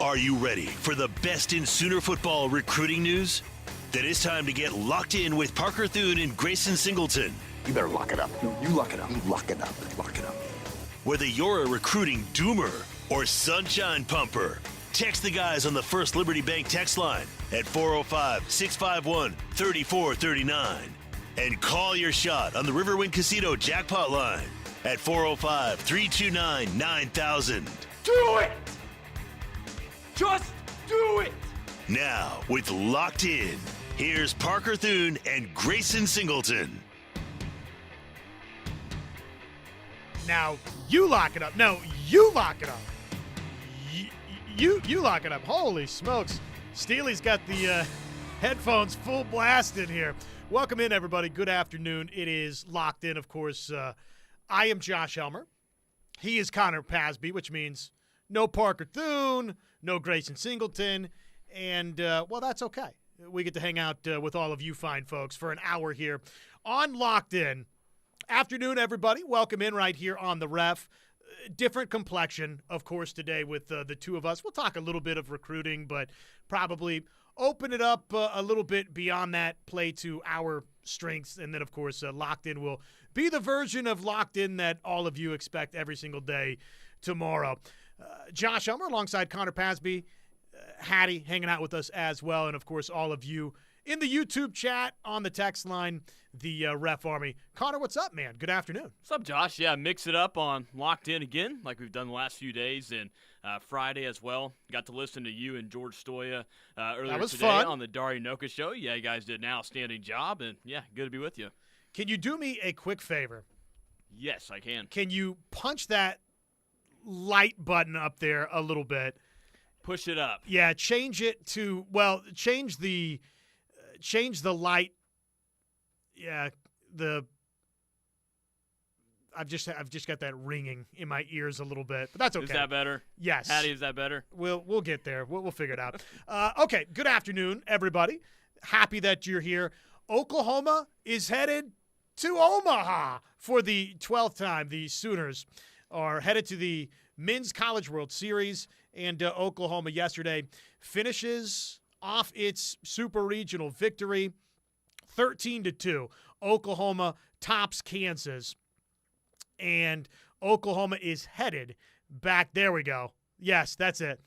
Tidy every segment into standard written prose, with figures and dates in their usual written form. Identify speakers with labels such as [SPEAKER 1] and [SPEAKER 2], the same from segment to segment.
[SPEAKER 1] Are you ready for the best in Sooner football recruiting news? Then it's time to get locked in with Parker Thune and Grayson Singleton.
[SPEAKER 2] You better lock it up. No, you lock it up. You lock it up. Lock it up.
[SPEAKER 1] Whether you're a recruiting doomer or sunshine pumper, text the guys on the First Liberty Bank text line at 405-651-3439. And call your shot on the Riverwind Casino jackpot line at 405-329-9000.
[SPEAKER 3] Do it! Just do it!
[SPEAKER 1] Now, with Locked In, here's Parker Thune and Grayson Singleton.
[SPEAKER 4] Now, you lock it up. No, you lock it up. You lock it up. Holy smokes. Steely's got the headphones full blast in here. Welcome in, everybody. Good afternoon. It is Locked In, of course. I am Josh Helmer. He is Connor Pasby, which means no Parker Thune, no Grayson Singleton, and, well, that's okay. We get to hang out with all of you fine folks for an hour here on Locked In. Afternoon, everybody. Welcome in right here on the Ref. Different complexion, of course, today with the two of us. We'll talk a little bit of recruiting, but probably open it up a little bit beyond that, play to our strengths, and then, of course, Locked In will be the version of Locked In that all of you expect every single day tomorrow. Josh Helmer alongside Connor Pasby, Hattie hanging out with us as well, and, of course, all of you in the YouTube chat, on the text line, the Ref Army. Connor, what's up, man? Good afternoon.
[SPEAKER 5] What's up, Josh? Yeah, mix it up on Locked In again, like we've done the last few days, and Friday as well. Got to listen to you and George Stoya earlier today
[SPEAKER 4] fun.
[SPEAKER 5] on the Dari Noka Show. Yeah, you guys did an outstanding job, and, yeah, good to be with you.
[SPEAKER 4] Can you do me a quick favor?
[SPEAKER 5] Yes, I can.
[SPEAKER 4] Can you punch that light button up there a little bit?
[SPEAKER 5] Push it up.
[SPEAKER 4] Yeah, change it to, well, change the light. Yeah, I've just got that ringing in my ears a little bit, but that's okay.
[SPEAKER 5] Is that better?
[SPEAKER 4] Yes.
[SPEAKER 5] Hattie, is that better?
[SPEAKER 4] We'll get there. We'll figure it out. Okay, good afternoon, everybody. Happy that you're here. Oklahoma is headed to Omaha for the 12th time. The Sooners are headed to the Men's College World Series, and Oklahoma yesterday finishes off its super regional victory 13-2. Oklahoma tops Kansas, and Oklahoma is headed back. There we go. Yes, that's it.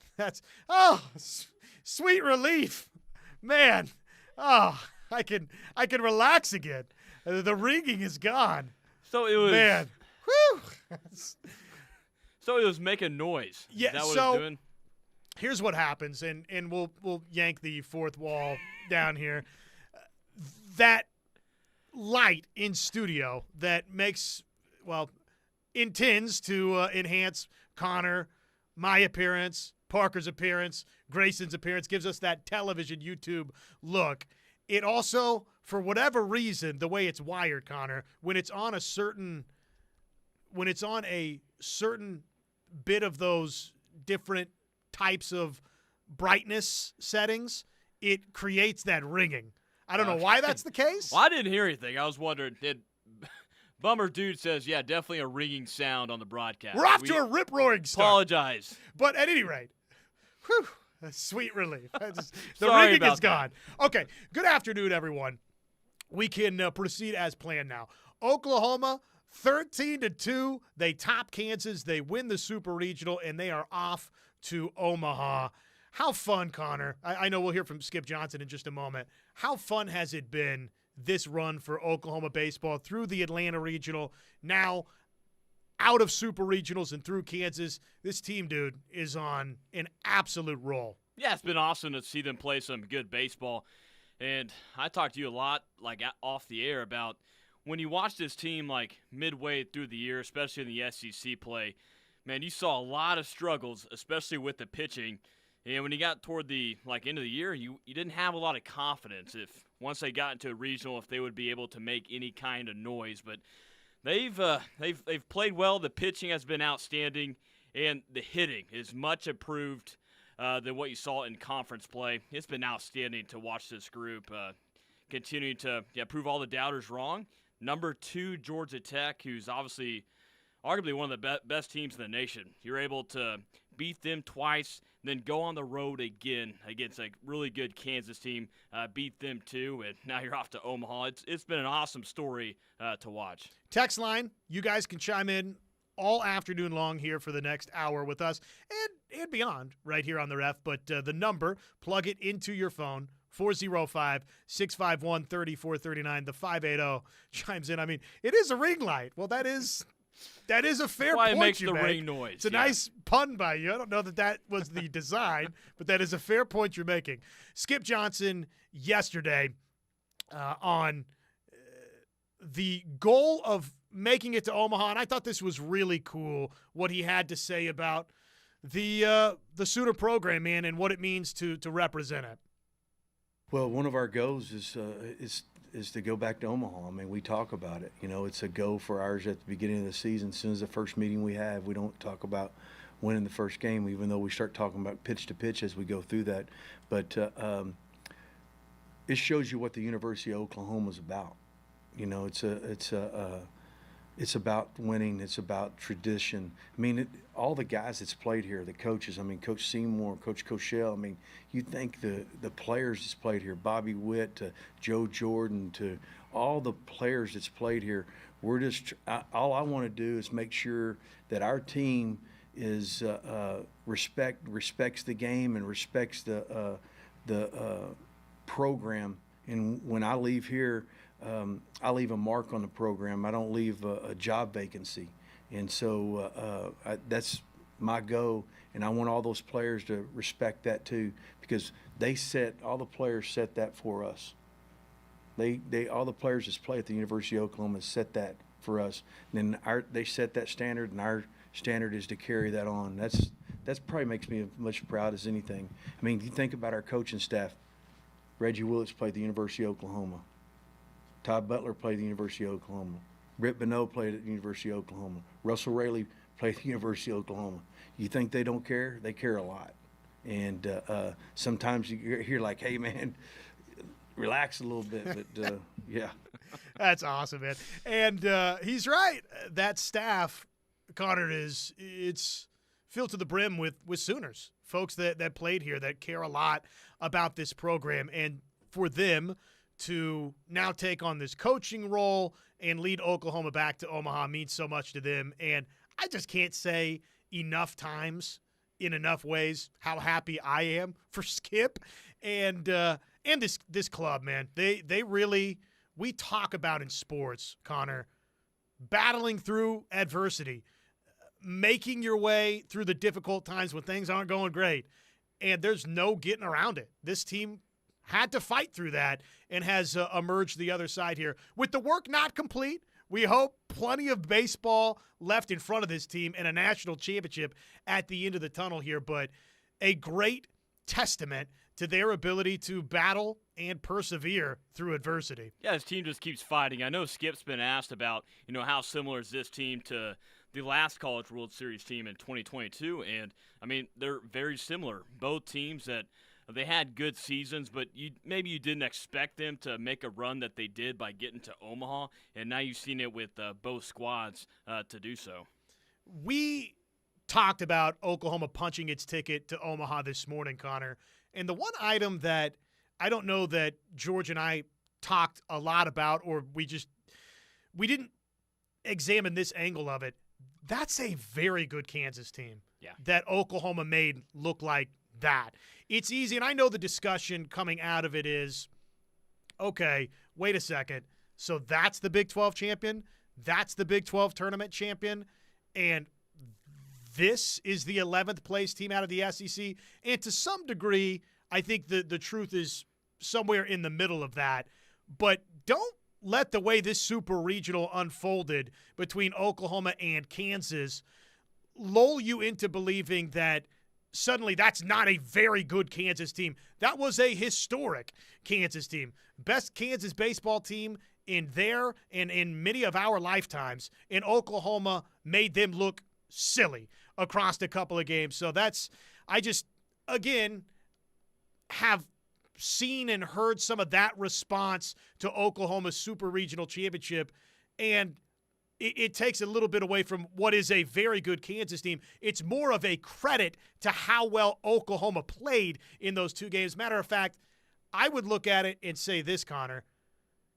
[SPEAKER 4] Sweet relief. Man. Oh, I can relax again. The ringing is gone.
[SPEAKER 5] So it was
[SPEAKER 4] Man. Whew.
[SPEAKER 5] So it was making noise.
[SPEAKER 4] Yeah,
[SPEAKER 5] Is that what
[SPEAKER 4] so
[SPEAKER 5] it's doing?
[SPEAKER 4] Here's what happens, and we'll yank the fourth wall down here. That light in studio that intends to enhance Connor, my appearance, Parker's appearance, Grayson's appearance, gives us that television YouTube look. It also, for whatever reason, the way it's wired, Connor, when it's on a certain bit of those different types of brightness settings, it creates that ringing. I don't know why that's the case.
[SPEAKER 5] Well, I didn't hear anything. I was wondering, Bummer Dude says, yeah, definitely a ringing sound on the broadcast.
[SPEAKER 4] We're off to a rip-roaring start.
[SPEAKER 5] Apologize.
[SPEAKER 4] But at any rate, whew, a sweet relief. The
[SPEAKER 5] Sorry
[SPEAKER 4] ringing
[SPEAKER 5] about
[SPEAKER 4] is gone. Okay, good afternoon, everyone. We can proceed as planned now. Oklahoma, 13-2. They top Kansas. They win the Super Regional, and they are off to Omaha. How fun, Connor. I know we'll hear from Skip Johnson in just a moment. How fun has it been, this run for Oklahoma baseball through the Atlanta Regional, now out of Super Regionals and through Kansas? This team, dude, is on an absolute roll.
[SPEAKER 5] Yeah, it's been awesome to see them play some good baseball. And I talked to you a lot, like, off the air about when you watch this team, like, midway through the year, especially in the SEC play, man, you saw a lot of struggles, especially with the pitching. And when you got toward the end of the year, you didn't have a lot of confidence if once they got into a regional, if they would be able to make any kind of noise. But they've played well. The pitching has been outstanding, and the hitting is much improved than what you saw in conference play. It's been outstanding to watch this group continue to prove all the doubters wrong. Number 2, Georgia Tech, who's obviously arguably one of the best teams in the nation. You're able to beat them twice, then go on the road again against a really good Kansas team, beat them too, and now you're off to Omaha. It's been an awesome story to watch.
[SPEAKER 4] Text line, you guys can chime in all afternoon long here for the next hour with us and beyond right here on the Ref. But the number, plug it into your phone, 405-651-3439. The 580 chimes in. I mean, it is a ring light. Well, that is a fair
[SPEAKER 5] That's why
[SPEAKER 4] point.
[SPEAKER 5] it makes
[SPEAKER 4] you
[SPEAKER 5] the
[SPEAKER 4] make.
[SPEAKER 5] ring noise.
[SPEAKER 4] It's a nice pun by you. I don't know that was the design, but that is a fair point you're making. Skip Johnson yesterday on the goal of making it to Omaha, and I thought this was really cool what he had to say about the Sooner program, man, and what it means to represent it.
[SPEAKER 6] Well, one of our goals is to go back to Omaha. I mean, we talk about it. You know, it's a goal for ours at the beginning of the season. As soon as the first meeting we have, we don't talk about winning the first game, even though we start talking about pitch to pitch as we go through that. But it shows you what the University of Oklahoma is about. You know, it's about winning. It's about tradition. I mean, all the guys that's played here, the coaches. I mean, Coach Seymour, Coach Cochelle. I mean, you think the players that's played here, Bobby Witt to Joe Jordan to all the players that's played here. We're just all I want to do is make sure that our team is respects the game and respects the program. And when I leave here, I leave a mark on the program. I don't leave a job vacancy. And so that's my goal. And I want all those players to respect that too, because all the players set that for us. All the players that play at the University of Oklahoma set that for us. And then they set that standard, and our standard is to carry that on. That's probably makes me as much proud as anything. I mean, you think about our coaching staff. Reggie Willis played at the University of Oklahoma. Todd Butler played at the University of Oklahoma. Britt Bonneau played at the University of Oklahoma. Russell Raley played at the University of Oklahoma. You think they don't care? They care a lot. And sometimes you hear like, hey, man, relax a little bit. But, yeah.
[SPEAKER 4] That's awesome, man. And he's right. That staff, Connor, it's filled to the brim with Sooners, folks that played here that care a lot about this program. And for them to now take on this coaching role and lead Oklahoma back to Omaha means so much to them. And I just can't say enough times in enough ways how happy I am for Skip and this club, man. They really, we talk about in sports, Connor, battling through adversity, making your way through the difficult times when things aren't going great. And there's no getting around it. This team had to fight through that and has emerged the other side here. With the work not complete, we hope plenty of baseball left in front of this team and a national championship at the end of the tunnel here, but a great testament to their ability to battle and persevere through adversity.
[SPEAKER 5] Yeah, this team just keeps fighting. I know Skip's been asked about, how similar is this team to the last College World Series team in 2022, and, I mean, they're very similar. Both teams that they had good seasons, but maybe you didn't expect them to make a run that they did by getting to Omaha, and now you've seen it with both squads to do so.
[SPEAKER 4] We talked about Oklahoma punching its ticket to Omaha this morning, Connor, and the one item that I don't know that George and I talked a lot about, or we didn't examine this angle of it. That's a very good Kansas team that Oklahoma made look like that. It's easy, and I know the discussion coming out of it is, okay, wait a second. So that's the Big 12 champion? That's the Big 12 tournament champion? And this is the 11th place team out of the SEC? And to some degree, I think the truth is somewhere in the middle of that. But don't let the way this super regional unfolded between Oklahoma and Kansas lull you into believing that suddenly that's not a very good Kansas team. That was a historic Kansas team. Best Kansas baseball team in there and in many of our lifetimes. And Oklahoma made them look silly across a couple of games. So I just, again, have seen and heard some of that response to Oklahoma's Super Regional Championship. And it takes a little bit away from what is a very good Kansas team. It's more of a credit to how well Oklahoma played in those two games. Matter of fact, I would look at it and say this, Connor.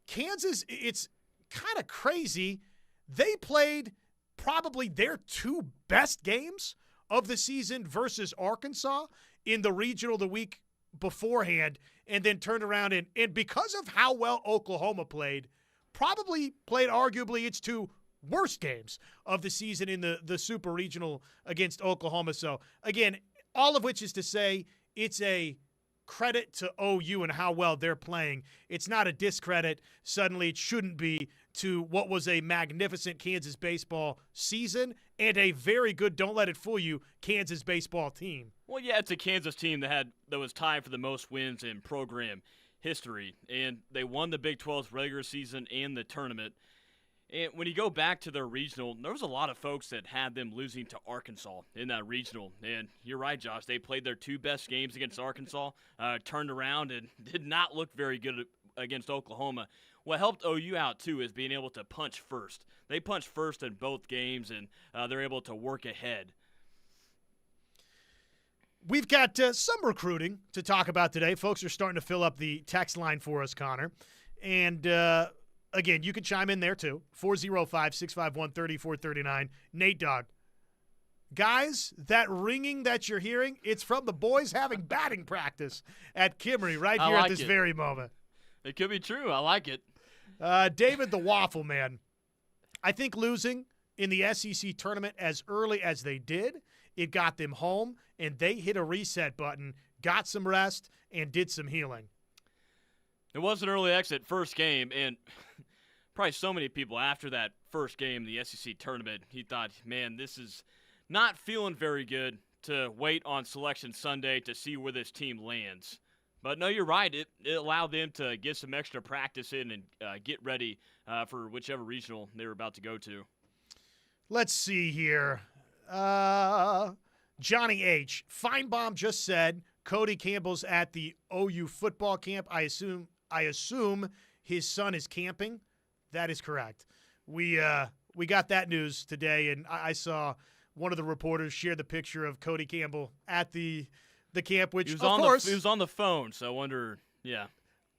[SPEAKER 4] Kansas, it's kind of crazy. They played probably their two best games of the season versus Arkansas in the regional the week beforehand, and then turned around and because of how well Oklahoma played, probably played arguably its two worst games of the season in the super regional against Oklahoma. So, again, all of which is to say it's a credit to OU and how well they're playing. It's not a discredit. Suddenly it shouldn't be to what was a magnificent Kansas baseball season and a very good, don't let it fool you, Kansas baseball team.
[SPEAKER 5] Well, yeah, it's a Kansas team that was tied for the most wins in program history, and they won the Big 12's regular season and the tournament. And when you go back to their regional, there was a lot of folks that had them losing to Arkansas in that regional. And you're right, Josh. They played their two best games against Arkansas, turned around, and did not look very good against Oklahoma. What helped OU out, too, is being able to punch first. They punched first in both games, and they're able to work ahead.
[SPEAKER 4] We've got some recruiting to talk about today. Folks are starting to fill up the text line for us, Connor. And, again, you can chime in there, too. 405-651-3439. Nate Dogg. Guys, that ringing that you're hearing, it's from the boys having batting practice at Kimmery right here at this very moment.
[SPEAKER 5] It could be true. I like it.
[SPEAKER 4] David the Waffle Man. I think losing in the SEC tournament as early as they did, it got them home, and they hit a reset button, got some rest, and did some healing.
[SPEAKER 5] It was an early exit first game, and probably so many people after that first game, the SEC tournament, he thought, man, this is not feeling very good to wait on Selection Sunday to see where this team lands. But no, you're right. It allowed them to get some extra practice in and get ready for whichever regional they were about to go to. Let's
[SPEAKER 4] see here. Johnny H. Feinbaum just said Cody Campbell's at the OU football camp. I assume his son is camping. That is correct. We got that news today, and I saw one of the reporters share the picture of Cody Campbell at the camp, which, of course,
[SPEAKER 5] he was on the phone, so I wonder, yeah.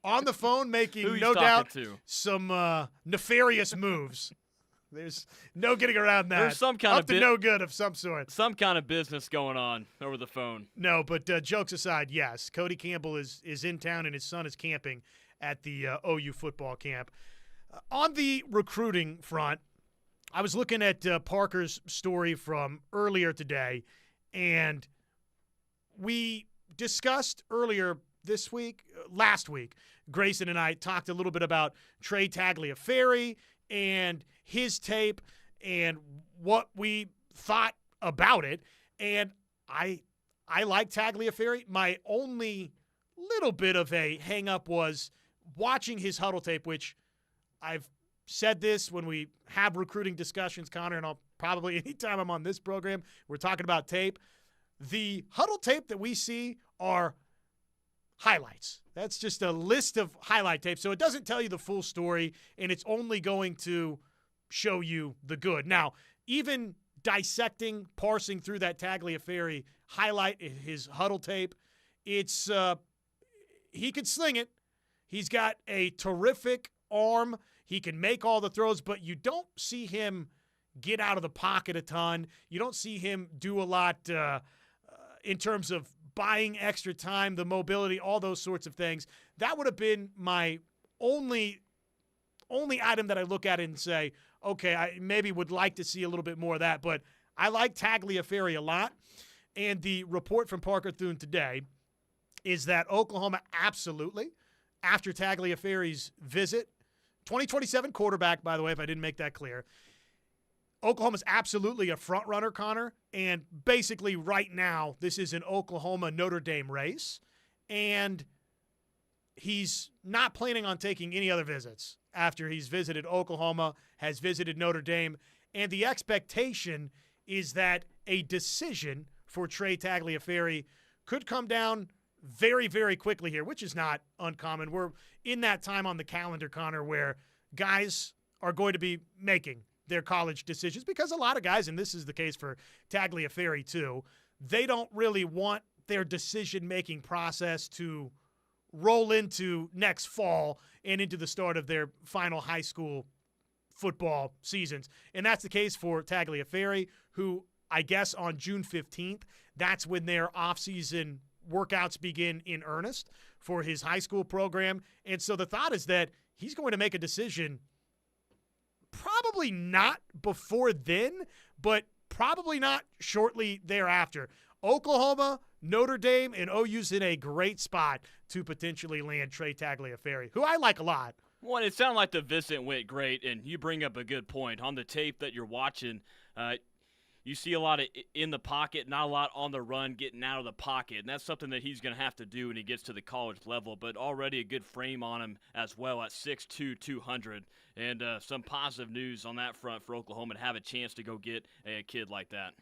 [SPEAKER 4] On the phone making, no doubt, some nefarious moves. There's no getting around that.
[SPEAKER 5] There's some kind
[SPEAKER 4] of no good of some sort.
[SPEAKER 5] Some kind of business going on over the phone.
[SPEAKER 4] No, but jokes aside, yes, Cody Campbell is in town and his son is camping at the OU football camp. On the recruiting front, I was looking at Parker's story from earlier today, and we discussed earlier last week, Grayson and I talked a little bit about Trey Tagliaferri and his tape and what we thought about it. And I like Tagliaferri. My only little bit of a hang-up was watching his huddle tape, which I've said this when we have recruiting discussions, Connor, and I'll probably anytime I'm on this program, we're talking about tape. The huddle tape that we see are highlights. That's just a list of highlight tapes. So it doesn't tell you the full story, and it's only going to show you the good. Now, even dissecting, parsing through that Tagliaferri highlight, his huddle tape, it's he can sling it. He's got a terrific arm. He can make all the throws, but you don't see him get out of the pocket a ton. You don't see him do a lot in terms of buying extra time, the mobility, all those sorts of things. That would have been my only item that I look at and say, okay, I maybe would like to see a little bit more of that. But I like Tagliaferri a lot. And the report from Parker Thune today is that Oklahoma absolutely, after Tagliaferri's visit, 2027 quarterback, by the way, if I didn't make that clear, Oklahoma's absolutely a front runner, Connor, and basically right now this is an Oklahoma-Notre Dame race, and he's not planning on taking any other visits after he's visited Oklahoma, has visited Notre Dame, and the expectation is that a decision for Trey Tagliaferri could come down very, very quickly here, which is not uncommon. We're in that time on the calendar, Connor, where guys are going to be making their college decisions, because a lot of guys, and this is the case for Tagliaferri too, they don't really want their decision-making process to roll into next fall and into the start of their final high school football seasons. And that's the case for Tagliaferri, who I guess on June 15th, that's when their offseason workouts begin in earnest for his high school program. And so the thought is that he's going to make a decision probably not before then, but probably not shortly thereafter. Oklahoma, Notre Dame, and OU's in a great spot to potentially land Trey Tagliaferri, who I like a lot.
[SPEAKER 5] Well, it sounded like the visit went great, and you bring up a good point. On the tape that you're watching, you see a lot of in the pocket, not a lot on the run, getting out of the pocket. And that's something that he's going to have to do when he gets to the college level. But already a good frame on him as well at 6'2", 200. And some positive news on that front for Oklahoma to have a chance to go get a kid like that.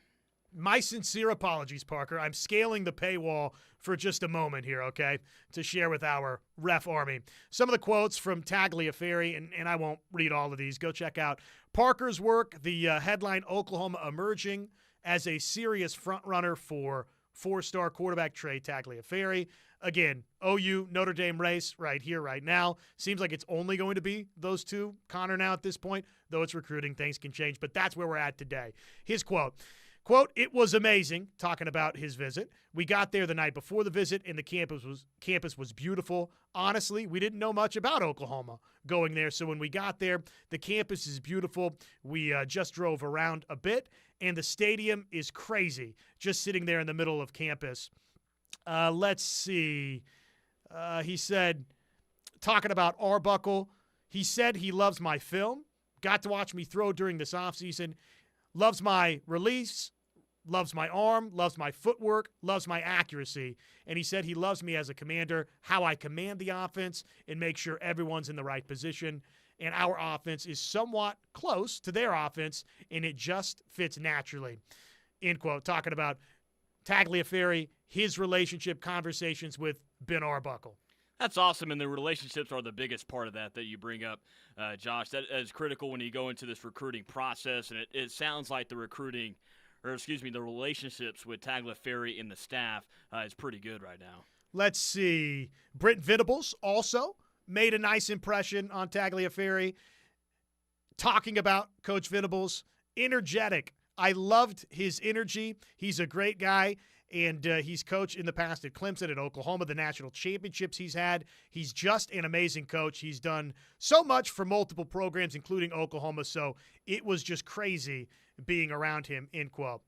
[SPEAKER 4] My sincere apologies, Parker. I'm scaling the paywall for just a moment here, okay, to share with our ref army. Some of the quotes from Tagliaferri, and I won't read all of these. Go check out Parker's work, the headline, Oklahoma emerging as a serious frontrunner for four-star quarterback Trey Tagliaferri. Again, OU, Notre Dame race right here, right now. Seems like it's only going to be those two, Connor, now at this point. Though it's recruiting, things can change, but that's where we're at today. His quote, "It was amazing," talking about his visit. "We got there the night before the visit, and the campus was beautiful. Honestly, we didn't know much about Oklahoma going there, so when we got there, the campus is beautiful. We just drove around a bit, and the stadium is crazy, just sitting there in the middle of campus." Let's see. He said, talking about Arbuckle, he said he loves my film, got to watch me throw during this offseason, loves my release, loves my arm, loves my footwork, loves my accuracy. And he said he loves me as a commander, how I command the offense and make sure everyone's in the right position. And our offense is somewhat close to their offense, and it just fits naturally. End quote. Talking about Tagliaferri, his relationship conversations with Ben Arbuckle.
[SPEAKER 5] That's awesome, and the relationships are the biggest part of that you bring up, Josh. That is critical when you go into this recruiting process, and it sounds like the relationships with Tagliaferri and the staff is pretty good right now.
[SPEAKER 4] Let's see. Brent Venables also made a nice impression on Tagliaferri. Talking about Coach Venables, energetic. I loved his energy. He's a great guy. And he's coached in the past at Clemson, at Oklahoma, the national championships he's had. He's just an amazing coach. He's done so much for multiple programs, including Oklahoma. So it was just crazy being around him, end quote.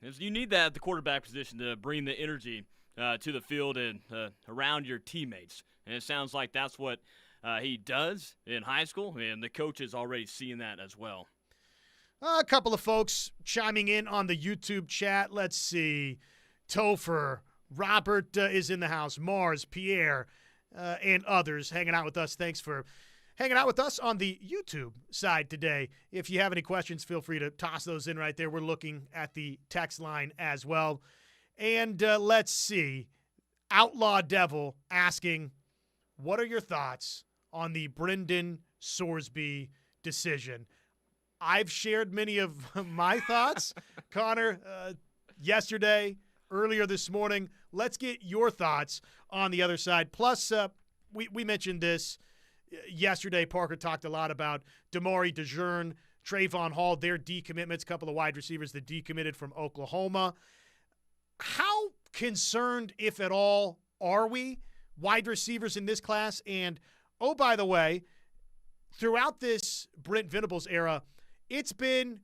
[SPEAKER 5] You need that at the quarterback position to bring the energy to the field and around your teammates. And it sounds like that's what he does in high school, and the coach is already seeing that as well.
[SPEAKER 4] A couple of folks chiming in on the YouTube chat. Let's see. Topher, Robert is in the house, Mars, Pierre, and others hanging out with us. Thanks for hanging out with us on the YouTube side today. If you have any questions, feel free to toss those in right there. We're looking at the text line as well. And let's see. Outlaw Devil asking, what are your thoughts on the Brendan Sorsby decision? I've shared many of my thoughts, Connor, yesterday, earlier this morning. Let's get your thoughts on the other side. Plus, we mentioned this yesterday. Parker talked a lot about Damari DeJean, Trayvon Hall, their decommitments, a couple of wide receivers that decommitted from Oklahoma. How concerned, if at all, are we, wide receivers in this class? And, oh, by the way, throughout this Brent Venables era, it's been,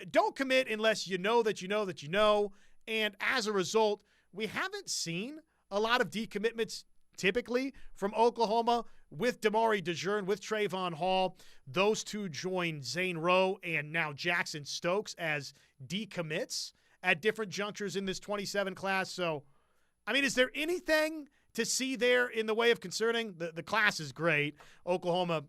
[SPEAKER 4] don't commit unless you know that you know that you know. And as a result, we haven't seen a lot of decommitments typically from Oklahoma with Damari DeJean, with Trayvon Hall. Those two joined Zane Rowe and now Jackson Stokes as decommits at different junctures in this 27 class. So, I mean, is there anything to see there in the way of concerning? The class is great. Oklahoma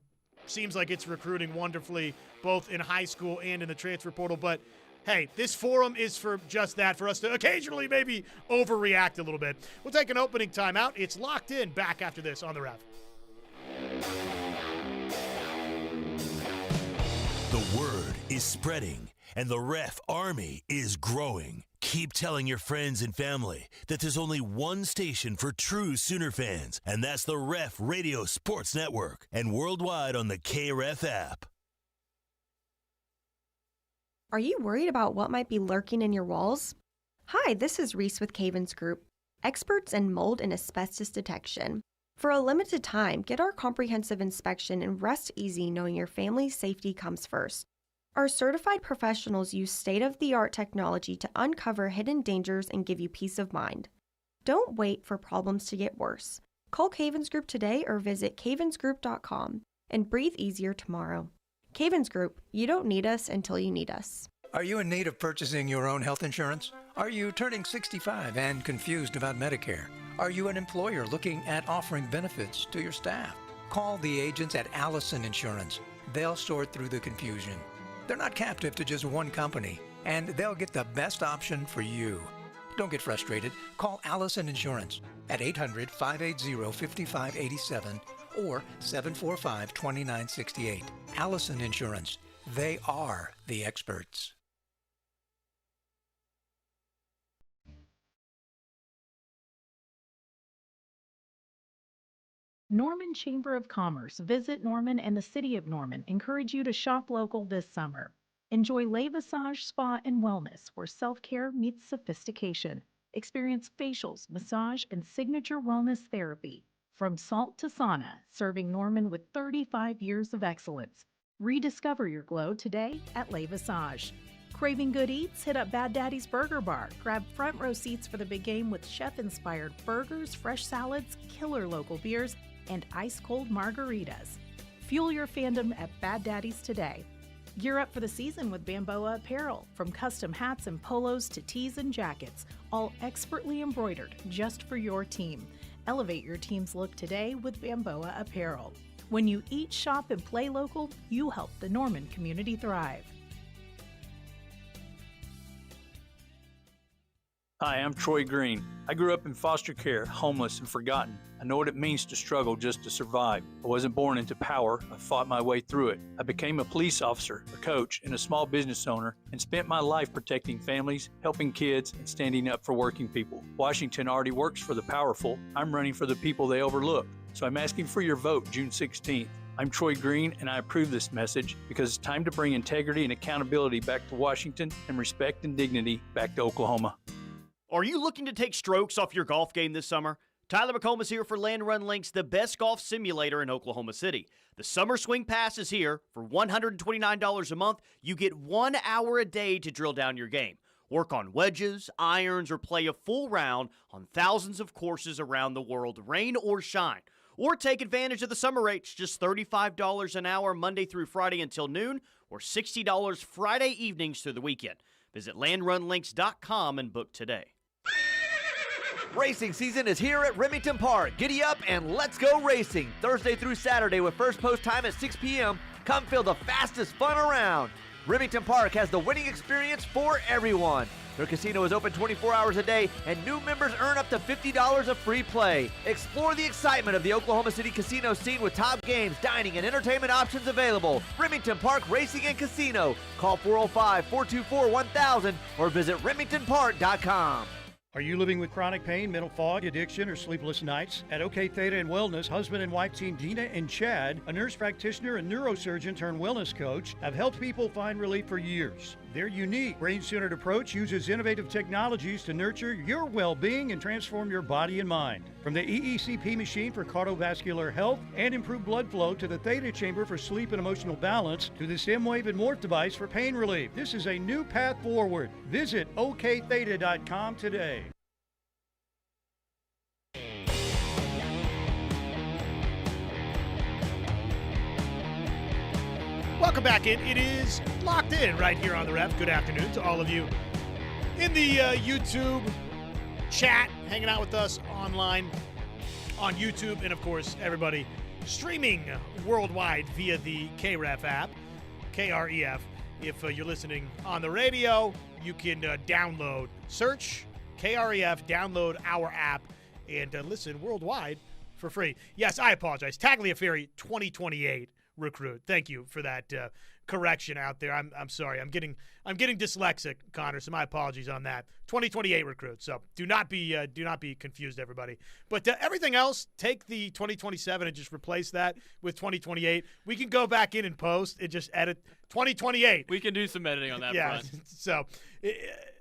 [SPEAKER 4] seems like it's recruiting wonderfully, both in high school and in the transfer portal. But, hey, this forum is for just that, for us to occasionally maybe overreact a little bit. We'll take an opening timeout. It's Locked In, back after this on The Ref.
[SPEAKER 1] The word is spreading, and the Ref Army is growing. Keep telling your friends and family that there's only one station for true Sooner fans, and that's the Ref Radio Sports Network, and worldwide on the KREF app.
[SPEAKER 7] Are you worried about what might be lurking in your walls? Hi, this is Reese with Cavens Group, experts in mold and asbestos detection. For a limited time, get our comprehensive inspection and rest easy knowing your family's safety comes first. Our certified professionals use state-of-the-art technology to uncover hidden dangers and give you peace of mind. Don't wait for problems to get worse. Call Cavens Group today or visit cavensgroup.com and breathe easier tomorrow. Cavens Group, you don't need us until you need us.
[SPEAKER 8] Are you in need of purchasing your own health insurance? Are you turning 65 and confused about Medicare? Are you an employer looking at offering benefits to your staff? Call the agents at Allison Insurance. They'll sort through the confusion. They're not captive to just one company, and they'll get the best option for you. Don't get frustrated. Call Allison Insurance at 800-580-5587 or 745-2968. Allison Insurance. They are the experts.
[SPEAKER 9] Norman Chamber of Commerce. Visit Norman and the City of Norman encourage you to shop local this summer. Enjoy Lay Visage Spa and Wellness, where self-care meets sophistication. Experience facials, massage, and signature wellness therapy. From salt to sauna, serving Norman with 35 years of excellence. Rediscover your glow today at Lay Visage. Craving good eats? Hit up Bad Daddy's Burger Bar. Grab front row seats for the big game with chef-inspired burgers, fresh salads, killer local beers, and ice-cold margaritas. Fuel your fandom at Bad Daddy's today. Gear up for the season with Bamboa Apparel. From custom hats and polos to tees and jackets, all expertly embroidered just for your team. Elevate your team's look today with Bamboa Apparel. When you eat, shop, and play local, you help the Norman community thrive.
[SPEAKER 10] Hi, I'm Troy Green. I grew up in foster care, homeless and forgotten. I know what it means to struggle just to survive. I wasn't born into power. I fought my way through it. I became a police officer, a coach, and a small business owner, and spent my life protecting families, helping kids, and standing up for working people. Washington already works for the powerful. I'm running for the people they overlook. So I'm asking for your vote June 16th. I'm Troy Green, and I approve this message because it's time to bring integrity and accountability back to Washington and respect and dignity back to Oklahoma.
[SPEAKER 11] Are you looking to take strokes off your golf game this summer? Tyler McComb is here for Land Run Links, the best golf simulator in Oklahoma City. The Summer Swing Pass is here. For $129 a month, you get 1 hour a day to drill down your game. Work on wedges, irons, or play a full round on thousands of courses around the world, rain or shine. Or take advantage of the summer rates, just $35 an hour Monday through Friday until noon, or $60 Friday evenings through the weekend. Visit landrunlinks.com and book today.
[SPEAKER 12] Racing season is here at Remington Park. Giddy up and let's go racing. Thursday through Saturday with first post time at 6 p.m. Come feel the fastest fun around. Remington Park has the winning experience for everyone. Their casino is open 24 hours a day, and new members earn up to $50 of free play. Explore the excitement of the Oklahoma City casino scene with top games, dining, and entertainment options available. Remington Park Racing and Casino. Call 405-424-1000 or visit remingtonpark.com.
[SPEAKER 13] Are you living with chronic pain, mental fog, addiction, or sleepless nights? At OK Theta and Wellness, husband and wife team Dina and Chad, a nurse practitioner and neurosurgeon turned wellness coach, have helped people find relief for years. Their unique brain-centered approach uses innovative technologies to nurture your well-being and transform your body and mind. From the EECP machine for cardiovascular health and improved blood flow to the Theta chamber for sleep and emotional balance to the StemWave and Morph device for pain relief. This is a new path forward. Visit oktheta.com today.
[SPEAKER 4] Welcome back in. It is Locked In right here on the Ref. Good afternoon to all of you in the YouTube chat, hanging out with us online on YouTube, and of course, everybody streaming worldwide via the KREF app, KREF. If you're listening on the radio, you can download, search KREF, download our app, and listen worldwide for free. Yes, I apologize. Tagliaferri 2028 recruit. Thank you for that correction out there. I'm sorry. I'm getting dyslexic, Connor. So my apologies on that. 2028 recruits. So do not be confused, everybody. But everything else, take the 2027 and just replace that with 2028. We can go back in and post and just edit 2028.
[SPEAKER 5] We can do some editing on that front.
[SPEAKER 4] So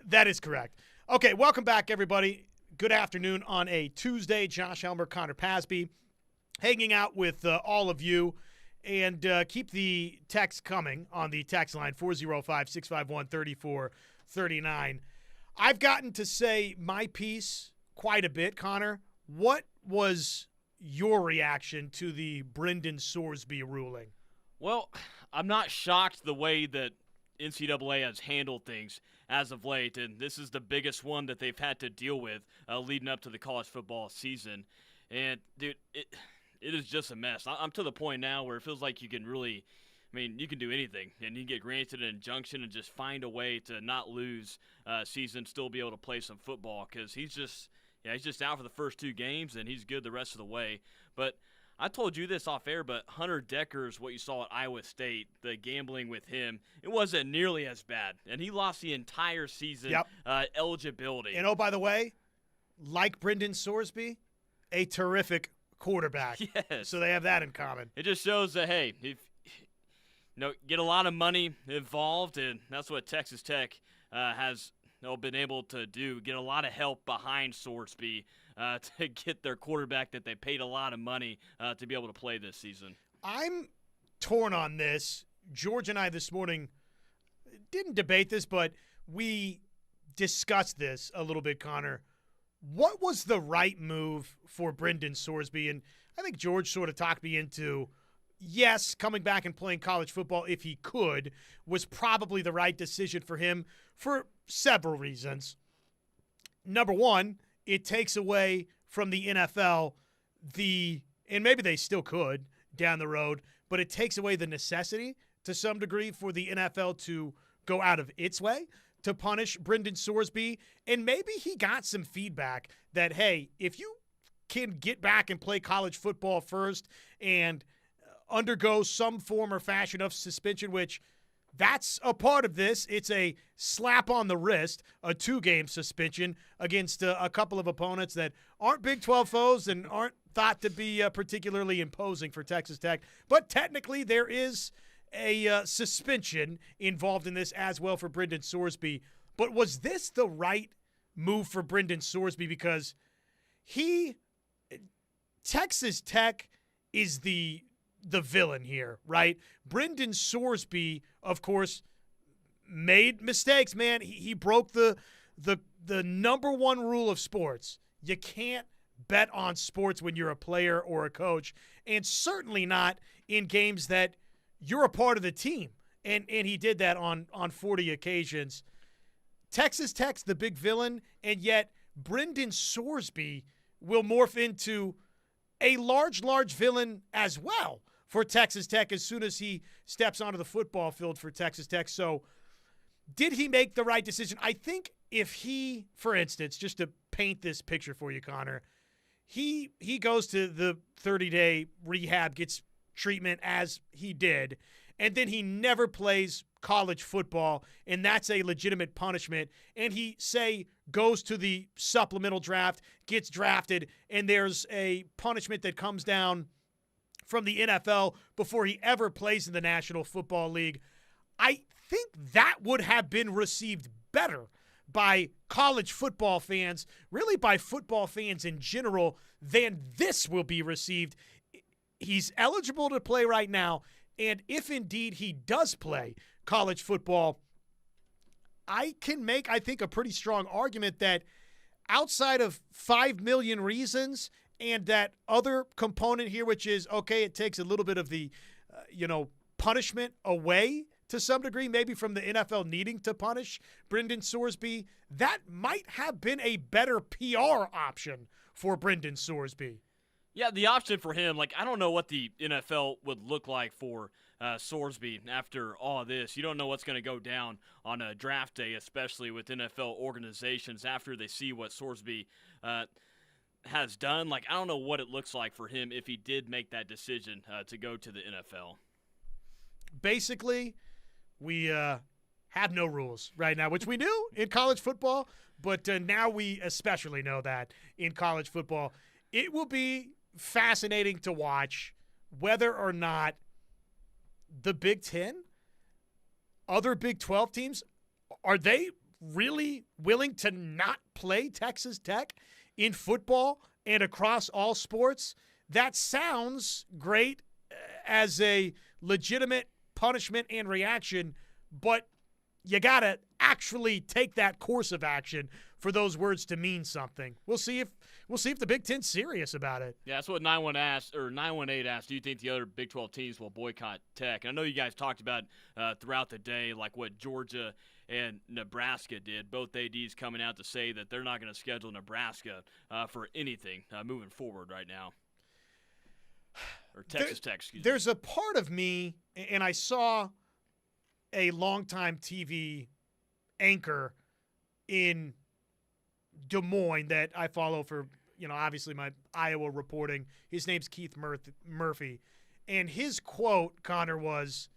[SPEAKER 4] that is correct. Okay, welcome back, everybody. Good afternoon on a Tuesday. Josh Helmer, Connor Pasby, hanging out with all of you. And keep the text coming on the text line, 405-651-3439. I've gotten to say my piece quite a bit, Connor. What was your reaction to the Brendan Sorsby ruling?
[SPEAKER 5] Well, I'm not shocked the way that NCAA has handled things as of late, and this is the biggest one that they've had to deal with leading up to the college football season. And, dude, it is just a mess. I'm to the point now where it feels like you can really – you can do anything, and you can get granted an injunction and just find a way to not lose season, still be able to play some football because he's just out for the first 2 games, and he's good the rest of the way. But I told you this off air, but Hunter Decker's what you saw at Iowa State, the gambling with him, it wasn't nearly as bad, and he lost the entire season eligibility.
[SPEAKER 4] And, oh, by the way, like Brendan Sorsby, a terrific quarterback.
[SPEAKER 5] Yes.
[SPEAKER 4] So they have that in common.
[SPEAKER 5] It just shows that, hey, if get a lot of money involved, and that's what Texas Tech has been able to do, get a lot of help behind Sorsby to get their quarterback that they paid a lot of money to be able to play this season.
[SPEAKER 4] I'm torn on this. George and I this morning didn't debate this, but we discussed this a little bit, Connor. What was the right move for Brendan Sorsby? And I think George sort of talked me into, yes, coming back and playing college football if he could was probably the right decision for him for several reasons. Number one, it takes away from the NFL and maybe they still could down the road, but it takes away the necessity to some degree for the NFL to go out of its way to punish Brendan Sorsby. And maybe he got some feedback that, hey, if you can get back and play college football first and undergo some form or fashion of suspension, which that's a part of this. It's a slap on the wrist, a 2-game suspension against a couple of opponents that aren't Big 12 foes and aren't thought to be particularly imposing for Texas Tech. But technically there is a suspension involved in this as well for Brendan Sorsby. But was this the right move for Brendan Sorsby? Because Texas Tech is the villain here, right? Brendan Sorsby, of course, made mistakes, man. He broke the number one rule of sports. You can't bet on sports when you're a player or a coach, and certainly not in games that you're a part of the team. And he did that on 40 occasions. Texas Tech's the big villain, and yet Brendan Sorsby will morph into a large villain as well for Texas Tech as soon as he steps onto the football field for Texas Tech. So did he make the right decision? I think if he, for instance, just to paint this picture for you, Connor, he goes to the 30-day rehab, gets treatment as he did, and then he never plays college football, and that's a legitimate punishment, and he, say, goes to the supplemental draft, gets drafted, and there's a punishment that comes down from the NFL before he ever plays in the National Football League, I think that would have been received better by college football fans, really by football fans in general, than this will be received. He's eligible to play right now, and if indeed he does play college football, I can make, I think, a pretty strong argument that outside of 5 million reasons and that other component here, which is, okay, it takes a little bit of the, punishment away to some degree, maybe from the NFL needing to punish Brendan Sorsby, that might have been a better PR option for Brendan Sorsby.
[SPEAKER 5] Yeah, the option for him, I don't know what the NFL would look like for Sorsby after all this. You don't know what's going to go down on a draft day, especially with NFL organizations after they see what Sorsby has done. I don't know what it looks like for him if he did make that decision to go to the NFL.
[SPEAKER 4] Basically, we have no rules right now, which we knew in college football, but now we especially know that in college football. It will be fascinating to watch whether or not the Big Ten, other Big 12 teams, are they really willing to not play Texas Tech in football and across all sports? That sounds great as a legitimate punishment and reaction, but you got to actually take that course of action for those words to mean something. We'll see if the Big Ten's serious about it.
[SPEAKER 5] Yeah, that's what 918 asked. Do you think the other Big 12 teams will boycott Tech? And I know you guys talked about throughout the day, like what Georgia and Nebraska did. Both ADs coming out to say that they're not going to schedule Nebraska for anything moving forward right now. Or Texas Tech, excuse me.
[SPEAKER 4] There's a part of me, and I saw a longtime TV anchor in Des Moines that I follow for, obviously my Iowa reporting. His name's Keith Murphy. And his quote, Connor, was,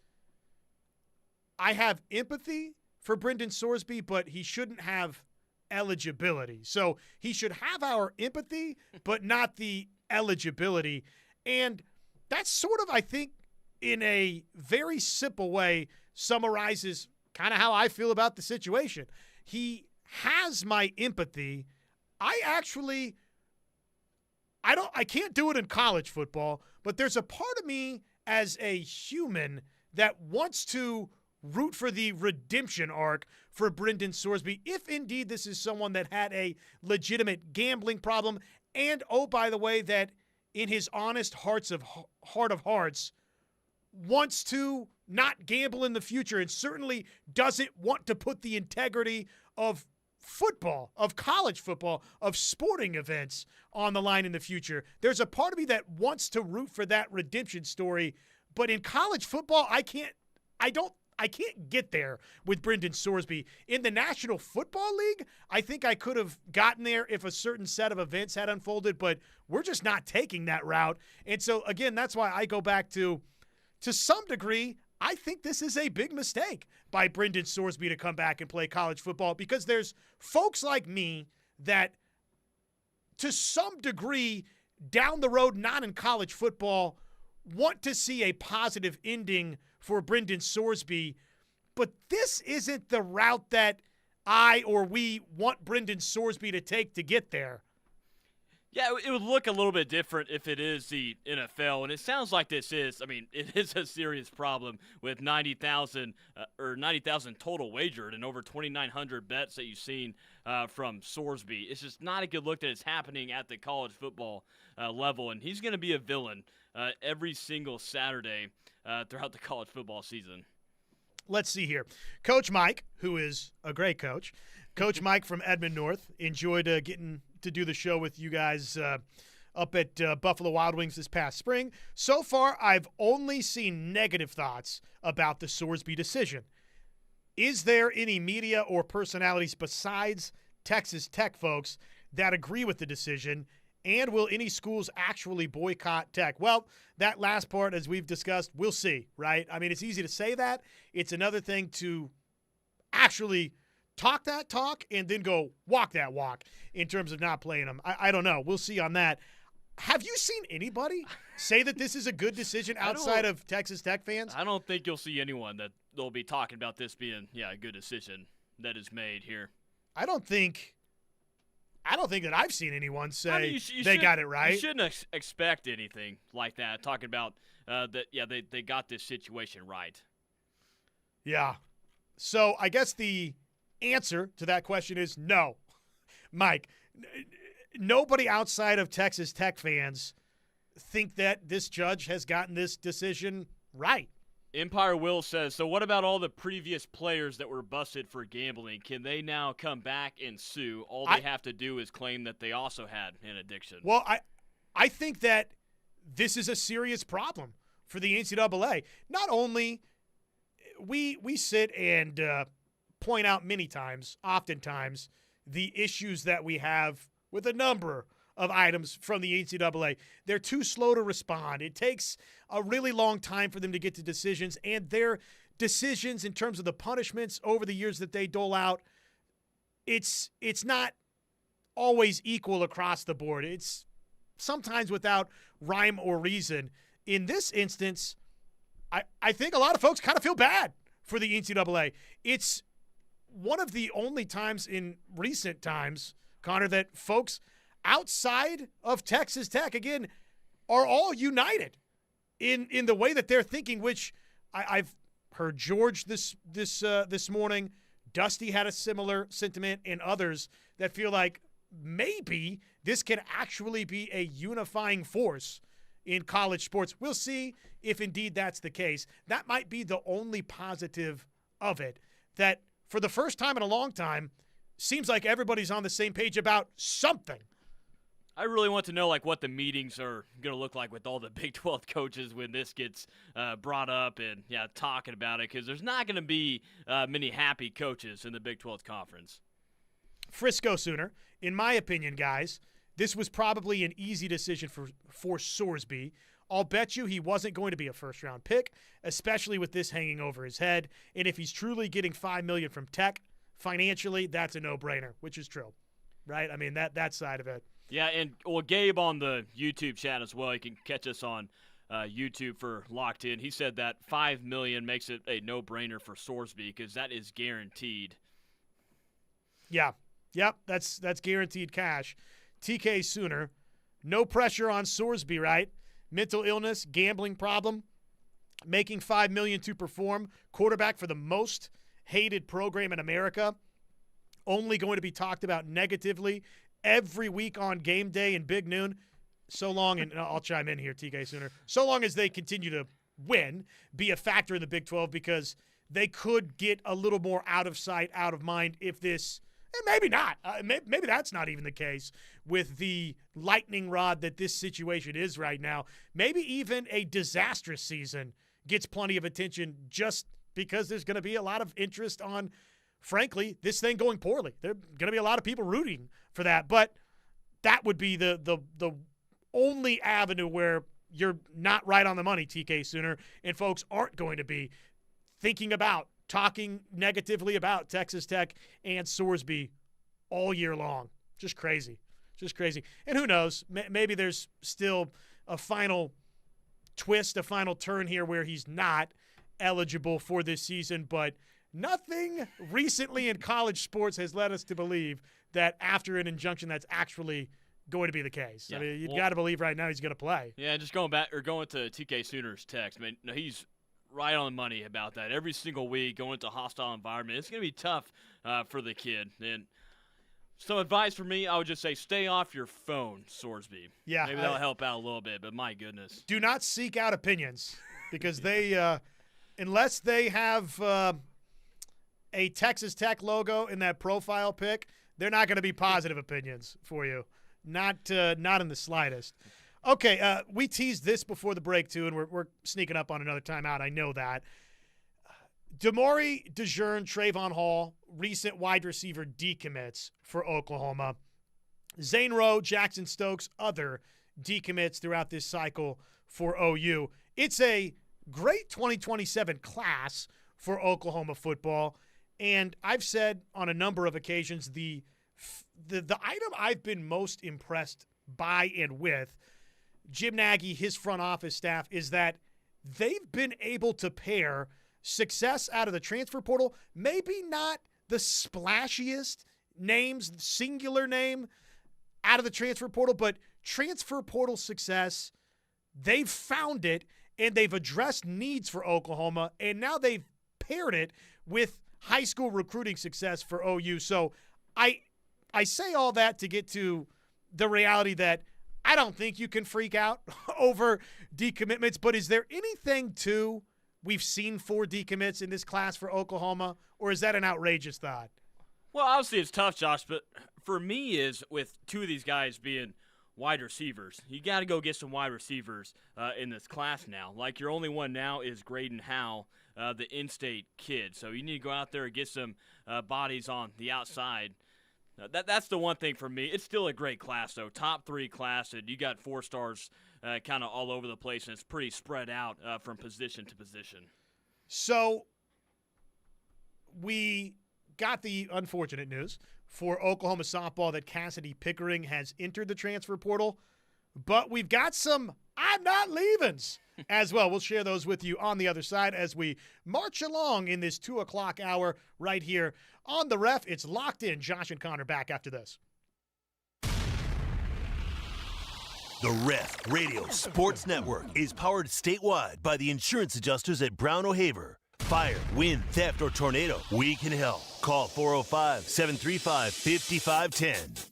[SPEAKER 4] "I have empathy for Brendan Sorsby, but he shouldn't have eligibility. So he should have our empathy, but not the eligibility." And that's sort of, I think, in a very simple way, summarizes kind of how I feel about the situation. He has my empathy. I can't do it in college football, but there's a part of me as a human that wants to root for the redemption arc for Brendan Sorsby, if indeed this is someone that had a legitimate gambling problem, and, oh, by the way, that in his honest heart of hearts wants to not gamble in the future and certainly doesn't want to put the integrity of football, of college football, of sporting events on the line in the future. There's a part of me that wants to root for that redemption story, but in college football, I can't get there with Brendan Sorsby. In the National Football League, I think I could have gotten there if a certain set of events had unfolded, but we're just not taking that route. And so, again, that's why I go back to some degree, I think this is a big mistake by Brendan Sorsby to come back and play college football, because there's folks like me that, to some degree, down the road, not in college football, want to see a positive ending for Brendan Sorsby, but this isn't the route that I or we want Brendan Sorsby to take to get there.
[SPEAKER 5] Yeah, it would look a little bit different if it is the NFL, and it sounds like this is. I mean, it is a serious problem with 90,000 total wagered and over 2,900 bets that you've seen from Sorsby. It's just not a good look that it's happening at the college football level, and he's going to be a villain every single Saturday throughout the college football season.
[SPEAKER 4] Let's see here. Coach Mike, who is a great coach, Coach Mike from Edmond North, enjoyed getting to do the show with you guys up at Buffalo Wild Wings this past spring. So far, I've only seen negative thoughts about the Sorsby decision. Is there any media or personalities besides Texas Tech folks that agree with the decision? And will any schools actually boycott Tech? Well, that last part, as we've discussed, we'll see, right? I mean, it's easy to say that. It's another thing to actually talk that talk and then go walk that walk in terms of not playing them. I don't know. We'll see on that. Have you seen anybody say that this is a good decision outside of Texas Tech fans?
[SPEAKER 5] I don't think you'll see anyone that they'll be talking about this being, a good decision that is made here.
[SPEAKER 4] I don't think that I've seen anyone say they got it right.
[SPEAKER 5] You shouldn't expect anything like that, talking about that, they got this situation right.
[SPEAKER 4] Yeah. So I guess the answer to that question is no. Mike, nobody outside of Texas Tech fans think that this judge has gotten this decision right.
[SPEAKER 5] Empire Will says, so what about all the previous players that were busted for gambling? Can they now come back and sue? All they have to do is claim that they also had an addiction.
[SPEAKER 4] Well, I think that this is a serious problem for the NCAA. Not only we sit and point out oftentimes, the issues that we have with a number of items from the NCAA. They're too slow to respond. It takes a really long time for them to get to decisions, and their decisions, in terms of the punishments over the years that they dole out, it's not always equal across the board. It's sometimes without rhyme or reason. In this instance, I think a lot of folks kind of feel bad for the NCAA. It's one of the only times in recent times, Connor, that folks outside of Texas Tech, again, are all united in the way that they're thinking, which I've heard George this morning. Dusty had a similar sentiment, and others that feel like maybe this can actually be a unifying force in college sports. We'll see if indeed that's the case. That might be the only positive of it, that for the first time in a long time, seems like everybody's on the same page about something.
[SPEAKER 5] I really want to know what the meetings are going to look like with all the Big 12 coaches when this gets brought up and talking about it, because there's not going to be many happy coaches in the Big 12 conference.
[SPEAKER 4] Frisco Sooner, in my opinion, guys, this was probably an easy decision for Sorsby. I'll bet you he wasn't going to be a first-round pick, especially with this hanging over his head. And if he's truly getting $5 million from Tech financially, that's a no-brainer, which is true, right? I mean, that side of it.
[SPEAKER 5] Yeah, and Gabe on the YouTube chat as well. You can catch us on YouTube for Locked In. He said that $5 million makes it a no-brainer for Sorsby because that is guaranteed.
[SPEAKER 4] Yeah. Yep, that's guaranteed cash. TK Sooner, no pressure on Sorsby, right? Mental illness, gambling problem, making $5 million to perform, quarterback for the most hated program in America, only going to be talked about negatively every week on game day and Big Noon. So long, and I'll chime in here, TK Sooner, so long as they continue to win, be a factor in the Big 12, because they could get a little more out of sight, out of mind if this – and maybe not. Maybe that's not even the case with the lightning rod that this situation is right now. Maybe even a disastrous season gets plenty of attention just because there's going to be a lot of interest on, frankly, this thing going poorly. There are going to be a lot of people rooting for that. But that would be the only avenue where you're not right on the money, TK Sooner, and folks aren't going to be thinking about talking negatively about Texas Tech and Sorsby all year long. Just crazy. Just crazy. And who knows, maybe there's still a final twist, a final turn here where he's not eligible for this season, but nothing recently in college sports has led us to believe that after an injunction that's actually going to be the case.
[SPEAKER 5] Yeah.
[SPEAKER 4] I mean, you've got to believe right now he's going to play.
[SPEAKER 5] Yeah, just going to TK Sooner's text, man, he's right on the money about that. Every single week, going into a hostile environment, it's going to be tough for the kid. And some advice for me, I would just say stay off your phone, Sorsby.
[SPEAKER 4] Yeah.
[SPEAKER 5] Maybe that'll help out a little bit, but my goodness.
[SPEAKER 4] Do not seek out opinions because they, unless they have a Texas Tech logo in that profile pic, they're not going to be positive opinions for you. Not in the slightest. Okay, we teased this before the break, too, and we're sneaking up on another timeout. I know that. Damari DeJean, Trayvon Hall, recent wide receiver decommits for Oklahoma. Zane Rowe, Jackson Stokes, other decommits throughout this cycle for OU. It's a great 2027 class for Oklahoma football, and I've said on a number of occasions the item I've been most impressed by and with Jim Nagy, his front office staff, is that they've been able to pair success out of the transfer portal, maybe not the splashiest names, singular name out of the transfer portal, but transfer portal success. They've found it, and they've addressed needs for Oklahoma, and now they've paired it with high school recruiting success for OU. So I say all that to get to the reality that I don't think you can freak out over decommitments, but is there anything we've seen 4 decommits in this class for Oklahoma, or is that an outrageous thought?
[SPEAKER 5] Well, obviously it's tough, Josh, but for me is with 2 of these guys being wide receivers, you got to go get some wide receivers in this class now. Like your only one now is Graydon Howe, the in-state kid. So you need to go out there and get some bodies on the outside. That's the one thing for me. It's still a great class, though. Top 3 class, and you got 4 stars kind of all over the place, and it's pretty spread out from position to position.
[SPEAKER 4] So we got the unfortunate news for Oklahoma softball that Cassidy Pickering has entered the transfer portal, but we've got some I'm not leavings as well. We'll share those with you on the other side as we march along in this 2 o'clock hour right here on The Ref. It's Locked In. Josh and Connor back after this.
[SPEAKER 1] The Ref Radio Sports Network is powered statewide by the insurance adjusters at Brown O'Haver. Fire, wind, theft, or tornado, we can help. Call 405-735-5510.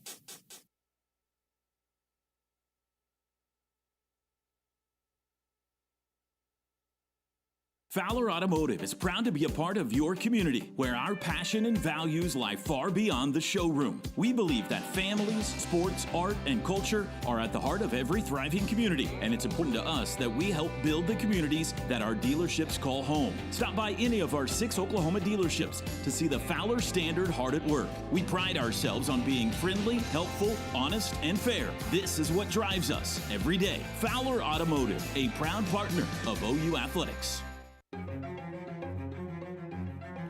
[SPEAKER 14] Fowler Automotive is proud to be a part of your community, where our passion and values lie far beyond the showroom. We believe that families, sports, art, and culture are at the heart of every thriving community, and it's important to us that we help build the communities that our dealerships call home. Stop by any of our 6 Oklahoma dealerships to see the Fowler standard hard at work. We pride ourselves on being friendly, helpful, honest, and fair. This is what drives us every day. Fowler Automotive, a proud partner of OU Athletics.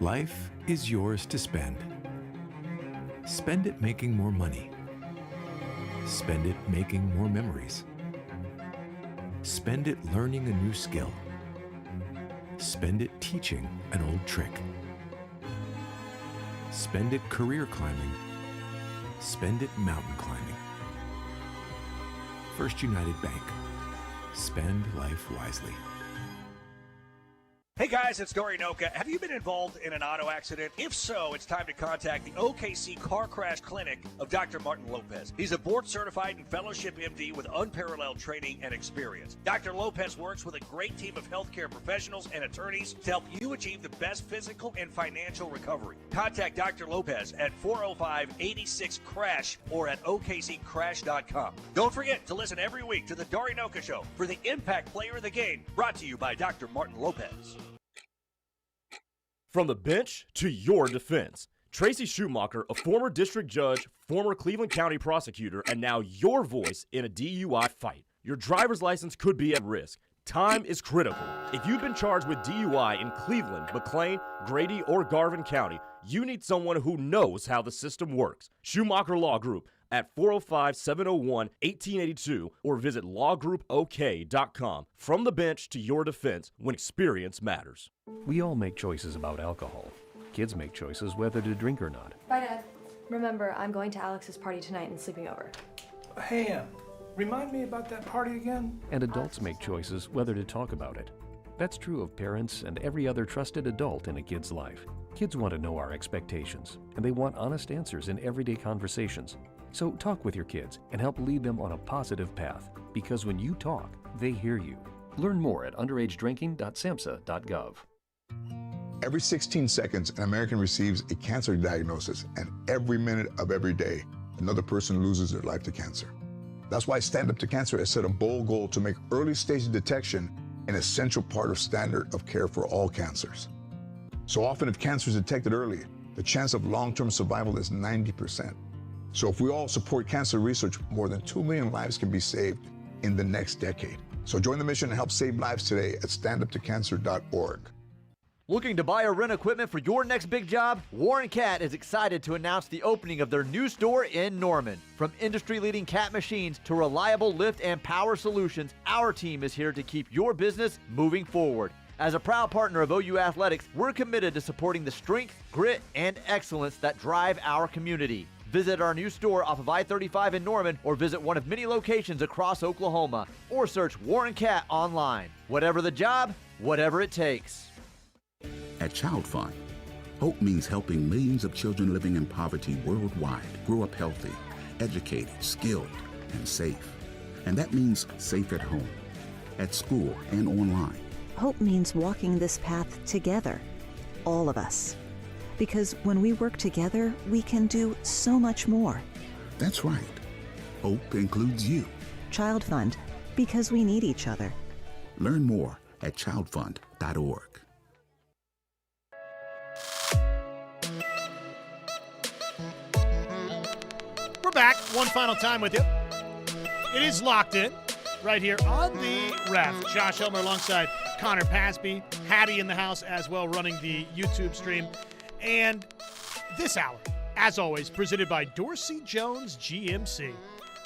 [SPEAKER 15] Life is yours to spend. Spend it making more money. Spend it making more memories. Spend it learning a new skill. Spend it teaching an old trick. Spend it career climbing. Spend it mountain climbing. First United Bank. Spend life wisely.
[SPEAKER 16] Hey guys, it's Dory Noka. Have you been involved in an auto accident? If so, it's time to contact the OKC Car Crash Clinic of Dr. Martin Lopez. He's a board-certified and fellowship MD with unparalleled training and experience. Dr. Lopez works with a great team of healthcare professionals and attorneys to help you achieve the best physical and financial recovery. Contact Dr. Lopez at 405-86-CRASH or at okccrash.com. Don't forget to listen every week to the Dory Noka Show for the Impact Player of the Game, brought to you by Dr. Martin Lopez.
[SPEAKER 17] From the bench to your defense. Tracy Schumacher, a former district judge, former Cleveland County prosecutor, and now your voice in a DUI fight. Your driver's license could be at risk. Time is critical. If you've been charged with DUI in Cleveland, McLean, Grady, or Garvin County, you need someone who knows how the system works. Schumacher Law Group at 405-701-1882 or visit lawgroupok.com. From the bench to your defense when experience matters.
[SPEAKER 18] We all make choices about alcohol. Kids make choices whether to drink or not.
[SPEAKER 19] Bye, Dad. Remember, I'm going to Alex's party tonight and sleeping over.
[SPEAKER 20] Hey, remind me about that party again?
[SPEAKER 18] And adults make choices whether to talk about it. That's true of parents and every other trusted adult in a kid's life. Kids want to know our expectations, and they want honest answers in everyday conversations. So talk with your kids and help lead them on a positive path, because when you talk, they hear you. Learn more at underagedrinking.samhsa.gov.
[SPEAKER 21] Every 16 seconds, an American receives a cancer diagnosis, and every minute of every day, another person loses their life to cancer. That's why Stand Up to Cancer has set a bold goal to make early stage detection an essential part of standard of care for all cancers. So often, if cancer is detected early, the chance of long-term survival is 90%. So if we all support cancer research, more than 2 million lives can be saved in the next decade. So join the mission and help save lives today at standuptocancer.org.
[SPEAKER 12] Looking to buy or rent equipment for your next big job? Warren Cat is excited to announce the opening of their new store in Norman. From industry-leading Cat machines to reliable lift and power solutions, our team is here to keep your business moving forward. As a proud partner of OU Athletics, we're committed to supporting the strength, grit, and excellence that drive our community. Visit our new store off of I-35 in Norman or visit one of many locations across Oklahoma or search Warren Cat online. Whatever the job, whatever it takes.
[SPEAKER 22] At Child Fund, hope means helping millions of children living in poverty worldwide grow up healthy, educated, skilled, and safe. And that means safe at home, at school, and online.
[SPEAKER 23] Hope means walking this path together, all of us. Because when we work together, we can do so much more.
[SPEAKER 22] That's right. Hope includes you.
[SPEAKER 23] Child Fund, because we need each other.
[SPEAKER 22] Learn more at childfund.org.
[SPEAKER 4] We're back one final time with you. It is Locked In right here on the Ref. Josh Helmer alongside Connor Pasby, Hattie in the house as well, running the YouTube stream. And this hour, as always, presented by Dorsey Jones GMC.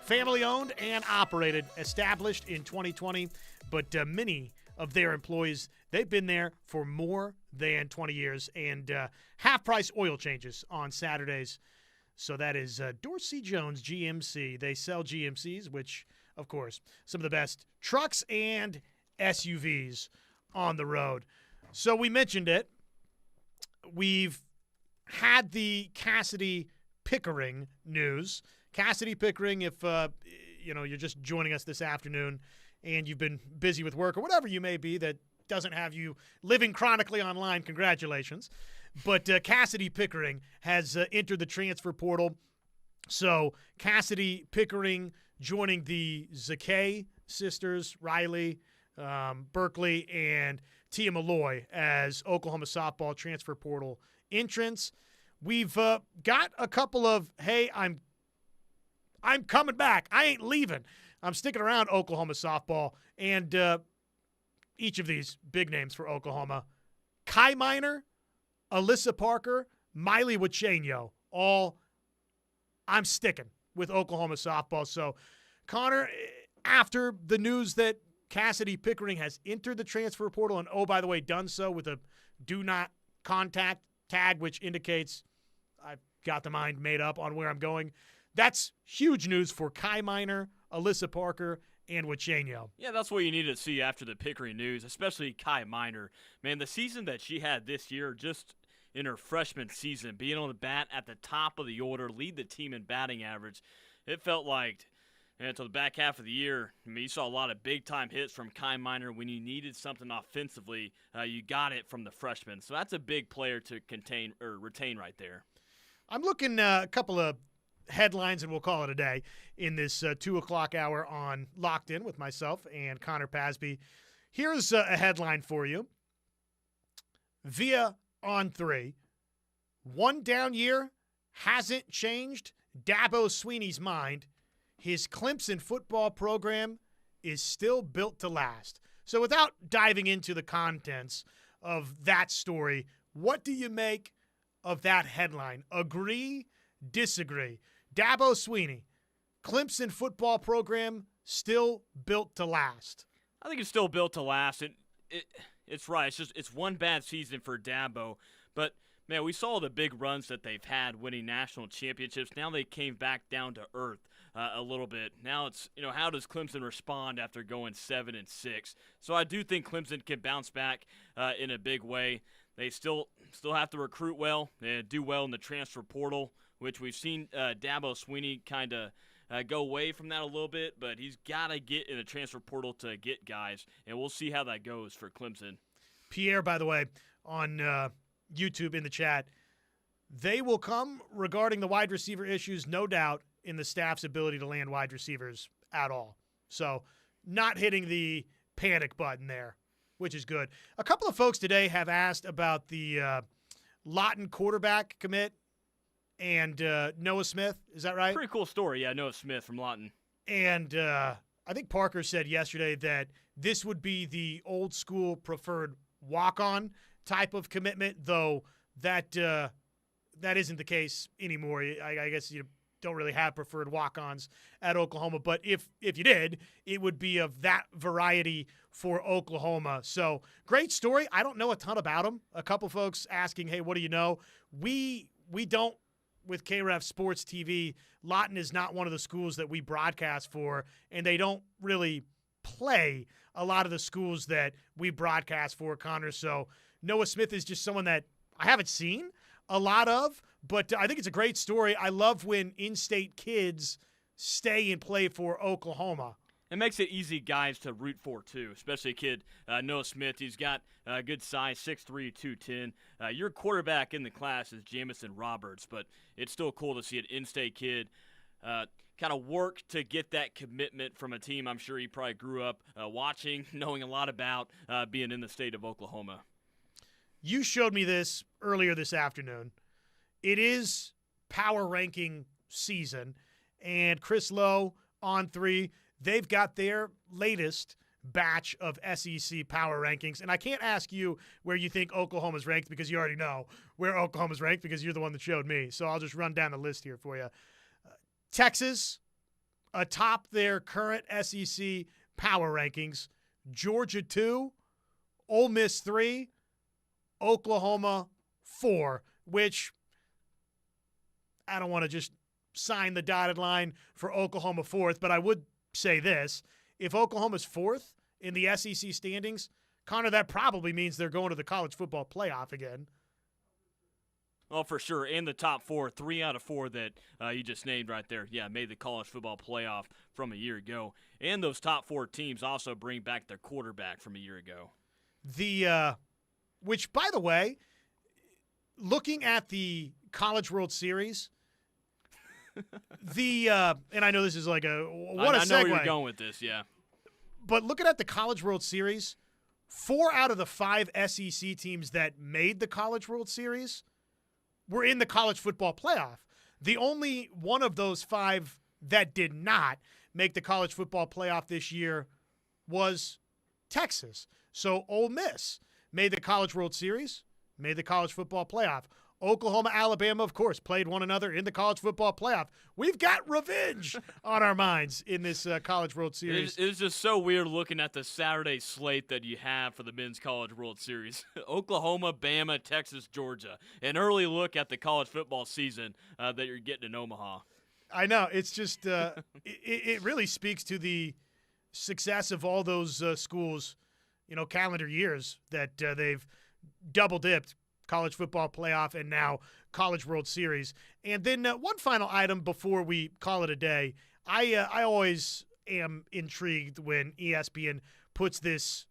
[SPEAKER 4] Family-owned and operated, established in 2020, but many of their employees, they've been there for more than 20 years, and half-price oil changes on Saturdays. So that is Dorsey Jones GMC. They sell GMCs, which, of course, some of the best trucks and SUVs on the road. So we mentioned it. We've had the Cassidy Pickering news. Cassidy Pickering, if you're just joining us this afternoon and you've been busy with work or whatever you may be that doesn't have you living chronically online, congratulations. But Cassidy Pickering has entered the transfer portal. So Cassidy Pickering joining the Zakay sisters, Riley, Berkeley, and Tia Malloy as Oklahoma softball transfer portal entrants. We've got a couple of, hey, I'm coming back. I ain't leaving. I'm sticking around Oklahoma softball. And each of these big names for Oklahoma. Kai Miner, Alyssa Parker, Miley Wachenio. All I'm sticking with Oklahoma softball. So, Connor, after the news that Cassidy Pickering has entered the transfer portal and, oh, by the way, done so with a do not contact tag, which indicates I've got the mind made up on where I'm going. That's huge news for Kai Miner, Alyssa Parker, and Wachenio.
[SPEAKER 5] Yeah, that's what you need to see after the Pickering news, especially Kai Miner. Man, the season that she had this year, just in her freshman season, being on the bat at the top of the order, lead the team in batting average, it felt like until the back half of the year, I mean, you saw a lot of big-time hits from Kai Miner. When you needed something offensively, you got it from the freshman. So that's a big player to retain right there.
[SPEAKER 4] I'm looking a couple of headlines, and we'll call it a day, in this 2 o'clock hour on Locked In with myself and Connor Pasby. Here's a headline for you. Via on 3. One down year hasn't changed Dabo Swinney's mind. His Clemson football program is still built to last. So without diving into the contents of that story, what do you make of that headline? Agree, disagree? Dabo Swinney, Clemson football program still built to last.
[SPEAKER 5] I think it's still built to last. It's right. It's one bad season for Dabo. But, man, we saw the big runs that they've had winning national championships. Now they came back down to earth a little bit. Now it's, how does Clemson respond after going 7-6? So I do think Clemson can bounce back in a big way. They still have to recruit well and do well in the transfer portal, which we've seen Dabo Swinney kind of go away from that a little bit, but he's got to get in the transfer portal to get guys, and we'll see how that goes for Clemson.
[SPEAKER 4] Pierre, by the way, on YouTube in the chat, they will come regarding the wide receiver issues, no doubt, in the staff's ability to land wide receivers at all. So not hitting the panic button there, which is good. A couple of folks today have asked about the Lawton quarterback commit and Noah Smith. Is that right?
[SPEAKER 5] Pretty cool story, yeah, Noah Smith from Lawton.
[SPEAKER 4] And I think Parker said yesterday that this would be the old school preferred walk-on type of commitment, though that isn't the case anymore. I guess you don't really have preferred walk-ons at Oklahoma, but if you did, it would be of that variety for Oklahoma. So great story. I don't know a ton about him. A couple folks asking, hey, what do you know? We don't, with KREF Sports TV, Lawton is not one of the schools that we broadcast for, and they don't really play a lot of the schools that we broadcast for, Connor. So Noah Smith is just someone that I haven't seen a lot of, but I think it's a great story. I love when in-state kids stay and play for Oklahoma.
[SPEAKER 5] It makes it easy guys to root for, too, especially a kid, Noah Smith. He's got good size, 6'3", 210. Your quarterback in the class is Jamison Roberts, but it's still cool to see an in-state kid kind of work to get that commitment from a team I'm sure he probably grew up watching, knowing a lot about being in the state of Oklahoma.
[SPEAKER 4] You showed me this earlier this afternoon. It is power ranking season, and Chris Lowe on 3, they've got their latest batch of SEC power rankings. And I can't ask you where you think Oklahoma's ranked because you already know where Oklahoma's ranked because you're the one that showed me. So I'll just run down the list here for you. Texas, atop their current SEC power rankings. Georgia 2, Ole Miss 3, Oklahoma 4, which I don't want to just sign the dotted line for Oklahoma 4th, but I would say this. If Oklahoma's 4th in the SEC standings, Connor, that probably means they're going to the college football playoff again.
[SPEAKER 5] Well, for sure. In the top 4, 3 out of 4 that you just named right there, made the college football playoff from a year ago. And those top 4 teams also bring back their quarterback from a year ago.
[SPEAKER 4] Which, by the way, looking at the College World Series, and I know this is like a segue.
[SPEAKER 5] I know where you're going with this, yeah.
[SPEAKER 4] But looking at the College World Series, 4 out of the 5 SEC teams that made the College World Series were in the college football playoff. The only one of those 5 that did not make the college football playoff this year was Texas. So Ole Miss made the College World Series, made the college football playoff. Oklahoma, Alabama, of course, played one another in the college football playoff. We've got revenge on our minds in this College World Series.
[SPEAKER 5] It's just so weird looking at the Saturday slate that you have for the Men's College World Series. Oklahoma, Bama, Texas, Georgia. An early look at the college football season that you're getting in Omaha.
[SPEAKER 4] I know. It's just it really speaks to the success of all those schools, calendar years that they've double-dipped. College football playoff, and now College World Series. And then one final item before we call it a day. I always am intrigued when ESPN puts this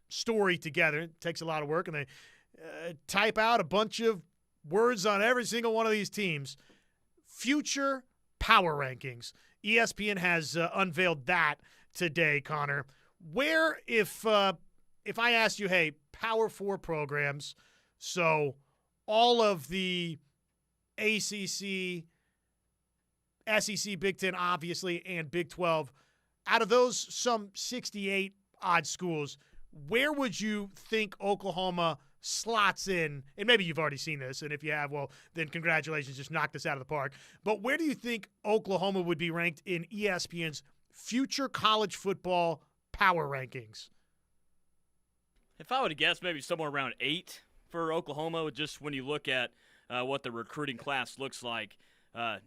[SPEAKER 4] story together. It takes a lot of work, and they type out a bunch of words on every single one of these teams. Future power rankings. ESPN has unveiled that today, Connor. Where, if I asked you, hey, Power 4 programs, so all of the ACC, SEC, Big Ten, obviously, and Big 12, out of those some 68-odd schools, where would you think Oklahoma slots in? And maybe you've already seen this, and if you have, well, then congratulations, just knocked this out of the park. But where do you think Oklahoma would be ranked in ESPN's future college football power rankings?
[SPEAKER 5] If I would have guessed, maybe somewhere around 8. For Oklahoma, just when you look at what the recruiting class looks like kind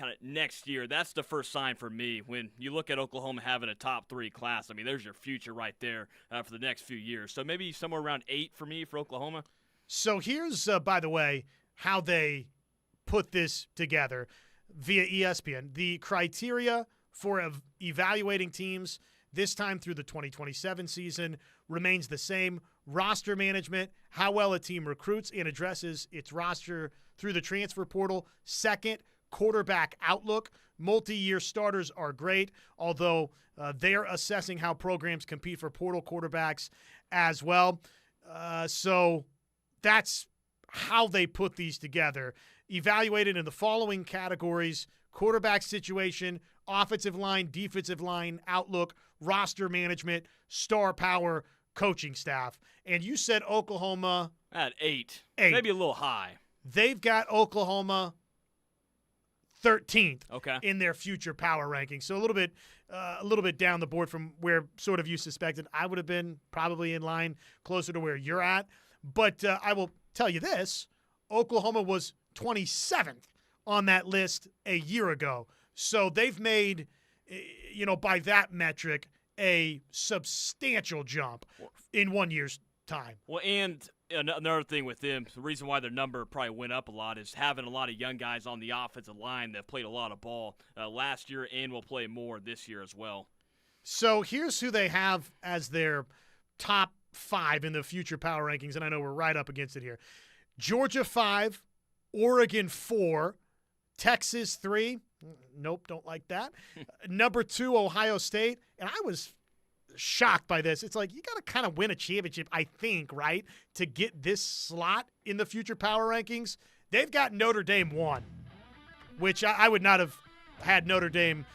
[SPEAKER 5] of next year, that's the first sign for me. When you look at Oklahoma having a top 3 class, I mean, there's your future right there for the next few years. So maybe somewhere around 8 for me for Oklahoma.
[SPEAKER 4] So here's, by the way, how they put this together via ESPN. The criteria for evaluating teams this time through the 2027 season remains the same. Roster management, how well a team recruits and addresses its roster through the transfer portal. Second, quarterback outlook. Multi-year starters are great, although they're assessing how programs compete for portal quarterbacks as well. So that's how they put these together. Evaluated in the following categories: quarterback situation, offensive line, defensive line, outlook, roster management, star power, coaching staff. And you said Oklahoma
[SPEAKER 5] at 8. Maybe a little high.
[SPEAKER 4] They've got Oklahoma 13th in their future power rankings. So a little bit down the board from where sort of you suspected. I would have been probably in line closer to where you're at. But I will tell you this, Oklahoma was 27th on that list a year ago. So they've made, by that metric, a substantial jump in 1 year's time.
[SPEAKER 5] Well, and another thing with them, the reason why their number probably went up a lot is having a lot of young guys on the offensive line that played a lot of ball last year and will play more this year as well.
[SPEAKER 4] So here's who they have as their top 5 in the future power rankings, and I know we're right up against it here. Georgia 5, Oregon 4, Texas 3. Nope, don't like that. Number 2, Ohio State. And I was shocked by this. It's like you got to kind of win a championship, I think, right, to get this slot in the future power rankings. They've got Notre Dame 1, which I would not have had Notre Dame,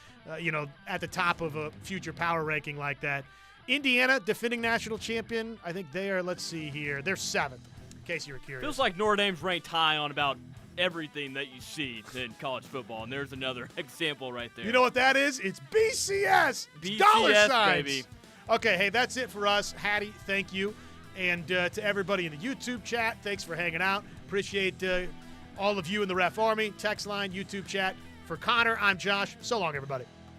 [SPEAKER 4] at the top of a future power ranking like that. Indiana, defending national champion. I think they are, let's see here, they're 7th, in case you were curious.
[SPEAKER 5] Feels like Notre Dame's ranked high on about everything that you see in college football, and there's another example right there.
[SPEAKER 4] You know what that is? It's BCS.
[SPEAKER 5] BCS,
[SPEAKER 4] dollar signs.
[SPEAKER 5] baby.
[SPEAKER 4] Okay, hey, that's it for us. Hattie, thank you. And to everybody in the YouTube chat, thanks for hanging out. Appreciate all of you in the Ref Army. Text line, YouTube chat. For Connor, I'm Josh. So long, everybody.